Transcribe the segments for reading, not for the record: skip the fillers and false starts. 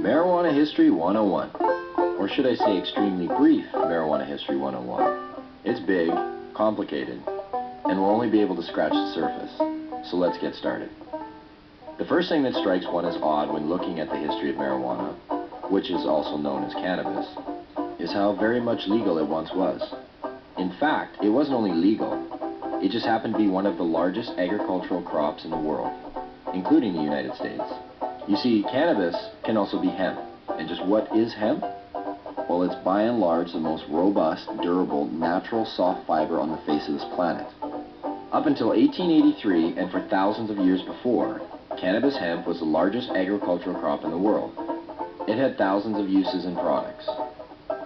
Marijuana History 101, or should I say extremely brief Marijuana History 101. It's big, complicated, and we'll only be able to scratch the surface, so let's get started. The first thing that strikes one as odd when looking at the history of marijuana, which is also known as cannabis, is how very much legal it once was. In fact, it wasn't only legal, it just happened to be one of the largest agricultural crops in the world, including the United States. You see, cannabis can also be hemp. And just what is hemp? Well, it's by and large the most robust, durable, natural soft fiber on the face of this planet. Up until 1883, and for thousands of years before, cannabis hemp was the largest agricultural crop in the world. It had thousands of uses and products.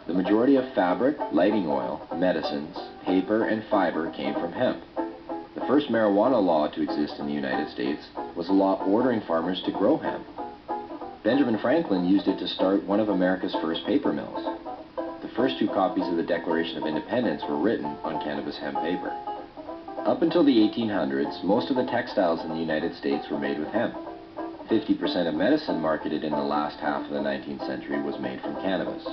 The majority of fabric, lighting oil, medicines, paper, and fiber came from hemp. The first marijuana law to exist in the United States was a law ordering farmers to grow hemp. Benjamin Franklin used it to start one of America's first paper mills. The first two copies of the Declaration of Independence were written on cannabis hemp paper. Up until the 1800s, most of the textiles in the United States were made with hemp. 50% of medicine marketed in the last half of the 19th century was made from cannabis.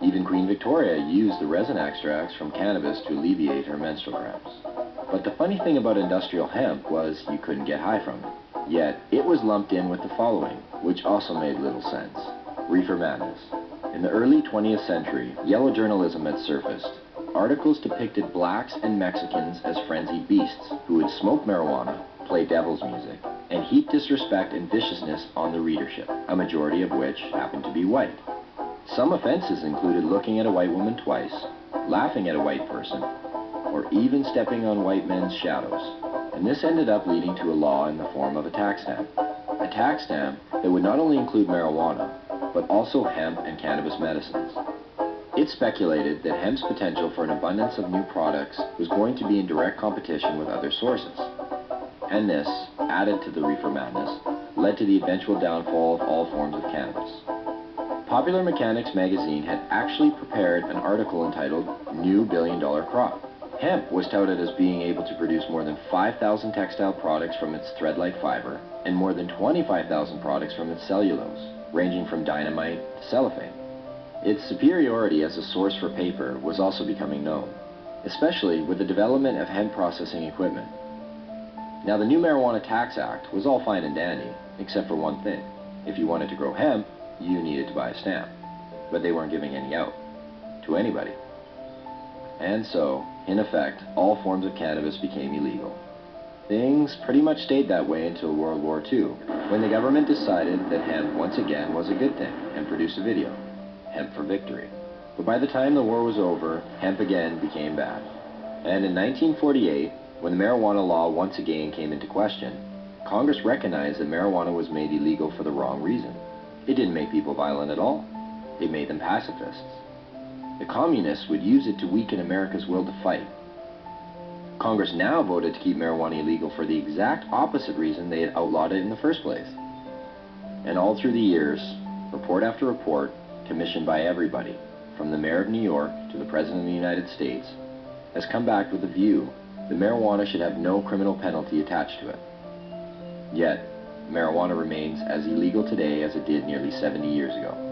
Even Queen Victoria used the resin extracts from cannabis to alleviate her menstrual cramps. But the funny thing about industrial hemp was you couldn't get high from it. Yet, it was lumped in with the following, which also made little sense. Reefer madness. In the early 20th century, yellow journalism had surfaced. Articles depicted blacks and Mexicans as frenzied beasts who would smoke marijuana, play devil's music, and heap disrespect and viciousness on the readership, a majority of which happened to be white. Some offenses included looking at a white woman twice, laughing at a white person, or even stepping on white men's shadows. And this ended up leading to a law in the form of a tax stamp. A tax stamp that would not only include marijuana, but also hemp and cannabis medicines. It speculated that hemp's potential for an abundance of new products was going to be in direct competition with other sources. And this, added to the reefer madness, led to the eventual downfall of all forms of cannabis. Popular Mechanics magazine had actually prepared an article entitled New Billion-Dollar Crop. Hemp was touted as being able to produce more than 5,000 textile products from its thread-like fiber and more than 25,000 products from its cellulose, ranging from dynamite to cellophane. Its superiority as a source for paper was also becoming known, especially with the development of hemp processing equipment. Now, the new Marijuana Tax Act was all fine and dandy, except for one thing. If you wanted to grow hemp, you needed to buy a stamp, but they weren't giving any out to anybody. And so, in effect, all forms of cannabis became illegal. Things pretty much stayed that way until World War II, when the government decided that hemp once again was a good thing and produced a video, Hemp for Victory. But by the time the war was over, hemp again became bad. And in 1948, when the marijuana law once again came into question, Congress recognized that marijuana was made illegal for the wrong reason. It didn't make people violent at all. It made them pacifists. The communists would use it to weaken America's will to fight. Congress now voted to keep marijuana illegal for the exact opposite reason they had outlawed it in the first place. And all through the years, report after report, commissioned by everybody, from the mayor of New York to the president of the United States, has come back with the view that marijuana should have no criminal penalty attached to it. Yet, marijuana remains as illegal today as it did nearly 70 years ago.